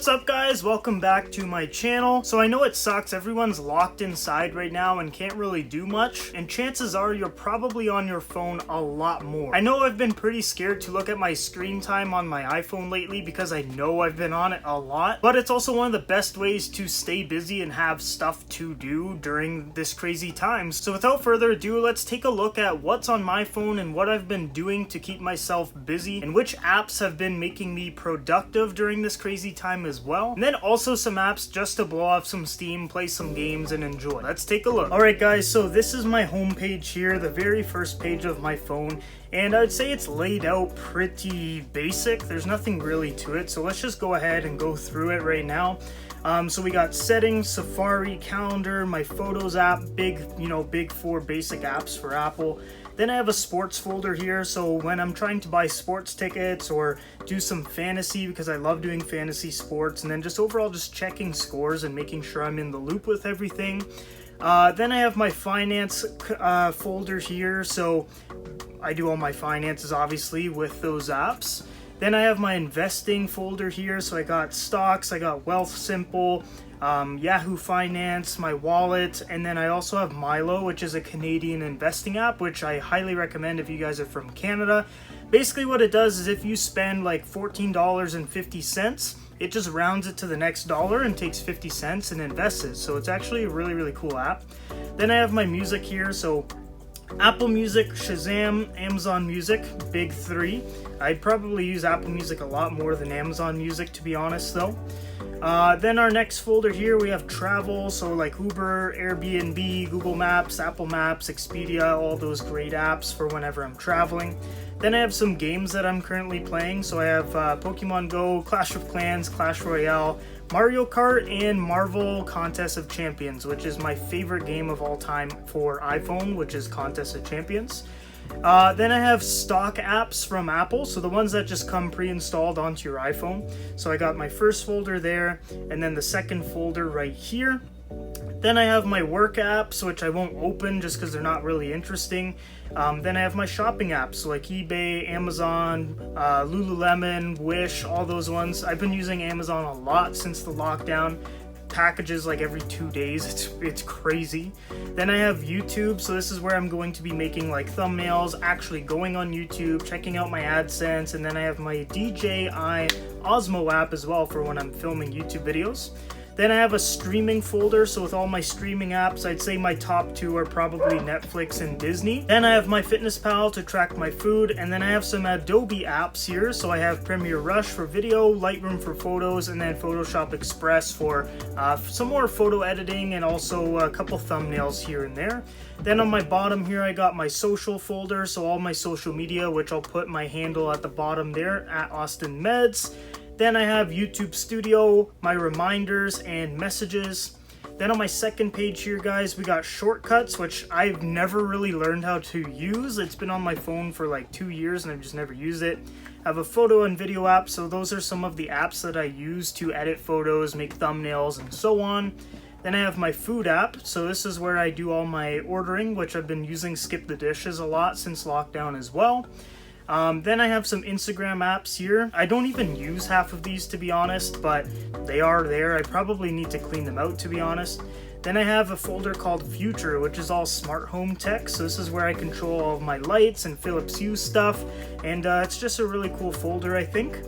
What's up guys, welcome back to my channel. So I know it sucks, everyone's locked inside right now and can't really do much, and chances are you're probably on your phone a lot more. I know I've been pretty scared to look at my screen time on my iPhone lately because I know I've been on it a lot, but it's also one of the best ways to stay busy and have stuff to do during this crazy time. So without further ado, let's take a look at what's on my phone and what I've been doing to keep myself busy and which apps have been making me productive during this crazy time as well, and then also some apps just to blow off some steam, play some games, and enjoy. Let's take a look. Alright guys, so this is my home page here, the very first page of my phone, and I would say it's laid out pretty basic. There's nothing really to it, so let's just go ahead and go through it right now. So we got settings, Safari, calendar, my photos app, big four basic apps for Apple. Then I have a sports folder here, so when I'm trying to buy sports tickets or do some fantasy, because I love doing fantasy sports, and then just overall just checking scores and making sure I'm in the loop with everything. Then I have my finance folder here, so I do all my finances obviously with those apps. Then I have my investing folder here, so I got stocks, I got Wealth Simple, Yahoo Finance, my wallet, and then I also have Milo, which is a Canadian investing app, which I highly recommend if you guys are from Canada. Basically what it does is if you spend like $14.50, it just rounds it to the next dollar and takes 50 cents and invests it. So it's actually a really cool app. Then I have my music here, so Apple Music, Shazam, Amazon Music, big three. I'd probably use Apple Music a lot more than Amazon Music, to be honest though. Then our next folder here, we have travel, so like Uber, Airbnb, Google Maps, Apple Maps, Expedia, all those great apps for whenever I'm traveling. Then I have some games that I'm currently playing, so I have Pokemon Go, Clash of Clans, Clash Royale, Mario Kart, and Marvel Contest of Champions, which is my favorite game of all time for iPhone, which is Contest of Champions. Then I have stock apps from Apple, so the ones that just come pre-installed onto your iPhone. So I got my first folder there, and then the second folder right here. Then I have my work apps, which I won't open just because they're not really interesting. Then I have my shopping apps, so like eBay, Amazon, Lululemon, Wish, all those ones. I've been using Amazon a lot since the lockdown. Packages like every 2 days, it's crazy. Then I have YouTube, so this is where I'm going to be making like thumbnails, actually going on YouTube, checking out my AdSense, and then I have my DJI Osmo app as well for when I'm filming YouTube videos. Then I have a streaming folder, so with all my streaming apps, I'd say my top two are probably Netflix and Disney. Then I have my FitnessPal to track my food, and then I have some Adobe apps here, so I have Premiere Rush for video, Lightroom for photos, and then Photoshop Express for some more photo editing, and also a couple thumbnails here and there. Then on my bottom here, I got my social folder, so all my social media, which I'll put my handle at the bottom there, at Austin Meds. Then I have YouTube Studio, my reminders, and messages. Then on my second page here, guys, we got shortcuts, which I've never really learned how to use. It's been on my phone for like 2 years and I've just never used it. I have a photo and video app, so those are some of the apps that I use to edit photos, make thumbnails, and so on. Then I have my food app, so this is where I do all my ordering, which I've been using Skip the Dishes a lot since lockdown as well. Then I have some Instagram apps here. I don't even use half of these, to be honest, but they are there. I probably need to clean them out, to be honest. Then I have a folder called Future, which is all smart home tech. So this is where I control all of my lights and Philips Hue stuff. And it's just a really cool folder, I think.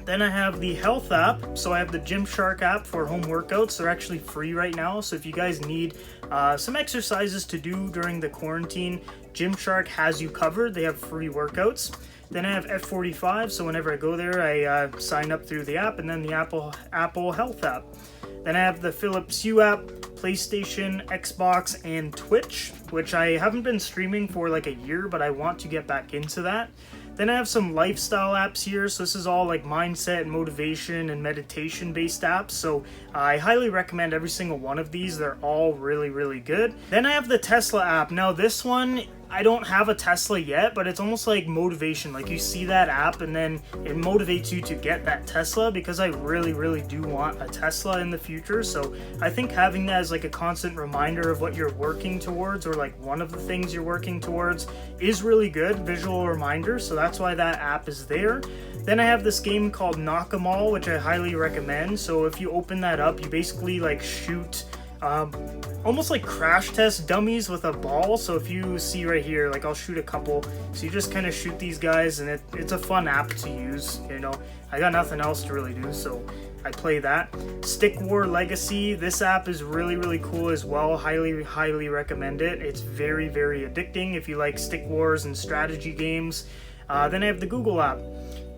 Then I have the health app, so I have the Gymshark app for home workouts. They're actually free right now, so if you guys need some exercises to do during the quarantine, Gymshark has you covered. They have free workouts. Then I have F45, so whenever I go there, I sign up through the app, and then the Apple Health app. Then I have the Philips Hue app, PlayStation, Xbox, and Twitch, which I haven't been streaming for like a year, but I want to get back into that. Then I have some lifestyle apps here, so this is all like mindset, motivation, and meditation based apps, so I highly recommend every single one of these. They're all really good. Then I have the Tesla app. Now this one, I don't have a Tesla yet, but it's almost like motivation. Like you see that app and then it motivates you to get that Tesla, because I really do want a Tesla in the future. So I think having that as like a constant reminder of what you're working towards, or like one of the things you're working towards is really good, visual reminder, so that's why that app is there. Then I have this game called Knock 'em All, which I highly recommend. So if you open that up, you basically like shoot almost like crash test dummies with a ball. So if you see right here, like I'll shoot a couple, so you just kind of shoot these guys, and it's a fun app to use. You know, I got nothing else to really do, so I play that. Stick War Legacy, this app is really cool as well. Highly recommend it. It's very addicting if you like stick wars and strategy games. Then I have the Google app.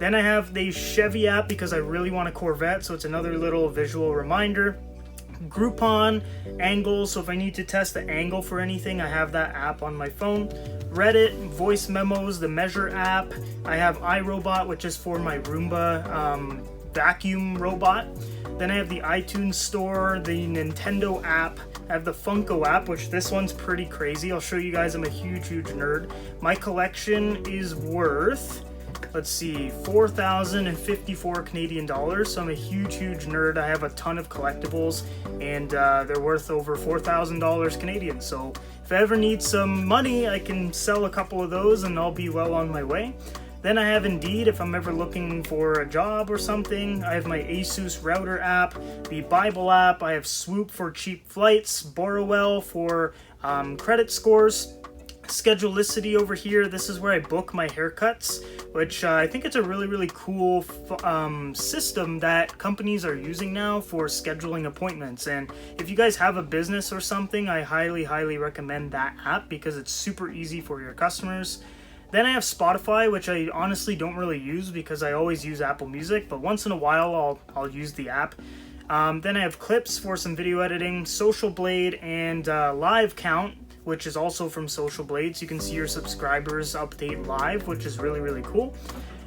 Then I have the Chevy app because I really want a Corvette, so it's another little visual reminder. Groupon, angles, so if I need to test the angle for anything, I have that app on my phone. Reddit, voice memos, the Measure app. I have iRobot, which is for my Roomba vacuum robot. Then I have the iTunes store, the Nintendo app. I have the Funko app, which this one's pretty crazy. I'll show you guys. I'm a huge nerd. My collection is worth, let's see, 4,054 Canadian dollars. So I'm a huge nerd. I have a ton of collectibles, and they're worth over $4,000 Canadian. So if I ever need some money, I can sell a couple of those and I'll be well on my way. Then I have Indeed if I'm ever looking for a job or something. I have my Asus router app, the Bible app. I have Swoop for cheap flights, Borrowell for credit scores. Schedulicity over here, this is where I book my haircuts, which I think it's a really cool system that companies are using now for scheduling appointments. And if you guys have a business or something, I highly recommend that app because it's super easy for your customers. Then I have Spotify, which I honestly don't really use because I always use Apple Music, but once in a while I'll use the app. Then I have Clips for some video editing, Social Blade, and Live Count, which is also from Social Blade, so you can see your subscribers update live, which is really cool.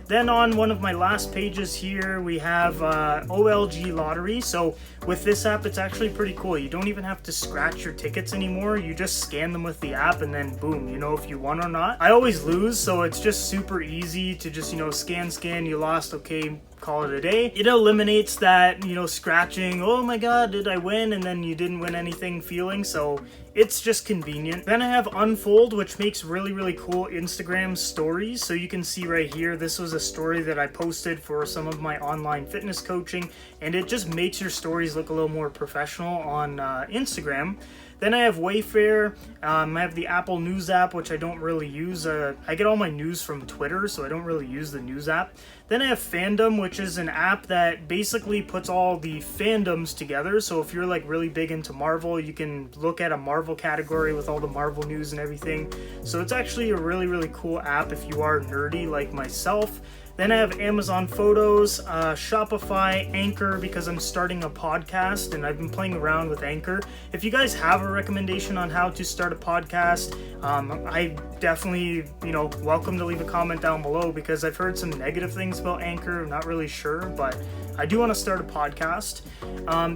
Then on one of my last pages here, we have OLG Lottery. So with this app, it's actually pretty cool. You don't even have to scratch your tickets anymore. You just scan them with the app and then boom, you know if you won or not. I always lose, so it's just super easy to just, you know, scan, you lost, okay, call it a day. It eliminates that, you know, scratching, oh my god, did I win? And then you didn't win anything feeling, so it's just convenient. Then I have Unfold, which makes really cool Instagram stories. So you can see right here, this was a story that I posted for some of my online fitness coaching, and it just makes your stories look a little more professional on Instagram. Then I have Wayfair. I have the Apple News app, which I don't really use. I get all my news from Twitter, so I don't really use the news app. Then I have Fandom, which is an app that basically puts all the fandoms together. So if you're like really big into Marvel, you can look at a Marvel category with all the Marvel news and everything. So it's actually a really cool app if you are nerdy like myself. Then I have Amazon Photos, Shopify, Anchor, because I'm starting a podcast and I've been playing around with Anchor. If you guys have a recommendation on how to start a podcast, I definitely, you know, welcome to leave a comment down below because I've heard some negative things about Anchor. I'm not really sure, but I do want to start a podcast.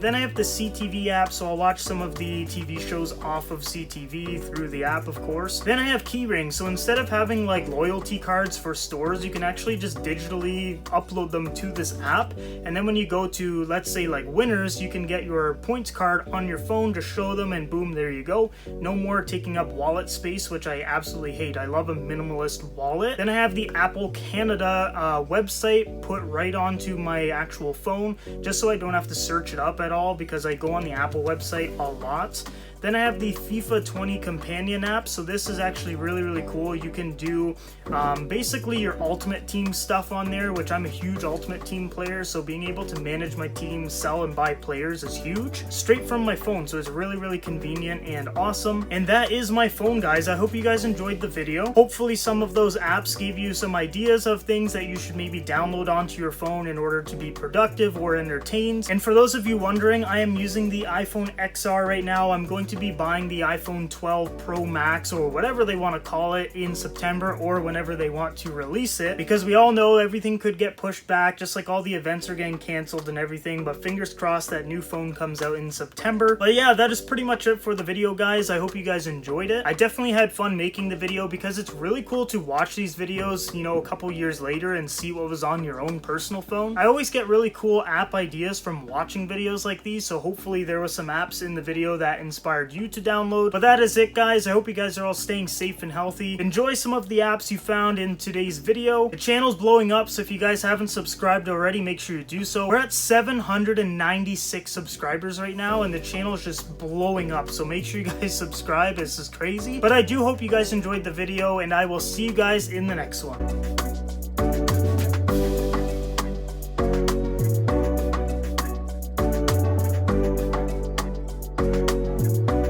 Then I have the CTV app, so I'll watch some of the TV shows off of CTV through the app, of course. Then I have Keyring, so instead of having like loyalty cards for stores, you can actually just digitally upload them to this app, and then when you go to, let's say, like Winners, you can get your points card on your phone, just show them, and boom, there you go. No more taking up wallet space, which I absolutely hate. I love a minimalist wallet. Then I have the Apple Canada website put right onto my actual phone, just so I don't have to search it up at all because I go on the Apple website a lot. Then I have the FIFA 20 companion app. So this is actually really cool. You can do basically your ultimate team stuff on there, which I'm a huge ultimate team player. So being able to manage my team, sell and buy players is huge. Straight from my phone. So it's really convenient and awesome. And that is my phone, guys. I hope you guys enjoyed the video. Hopefully some of those apps gave you some ideas of things that you should maybe download onto your phone in order to be productive or entertained. And for those of you wondering, I am using the iPhone XR right now. I'm going to be buying the iPhone 12 Pro Max or whatever they want to call it in September or whenever they want to release it, because we all know everything could get pushed back, just like all the events are getting canceled and everything. But fingers crossed that new phone comes out in September. But yeah, that is pretty much it for the video, guys. I hope you guys enjoyed it. I definitely had fun making the video because it's really cool to watch these videos, you know, a couple years later and see what was on your own personal phone. I always get really cool app ideas from watching videos like these, so hopefully there was some apps in the video that inspired required you to download. But that is it, guys. I hope you guys are all staying safe and healthy. Enjoy some of the apps you found in today's video. The channel's blowing up, so if you guys haven't subscribed already, make sure you do so. We're at 796 subscribers right now, and the channel is just blowing up, so make sure you guys subscribe. This is crazy. But I do hope you guys enjoyed the video, and I will see you guys in the next one.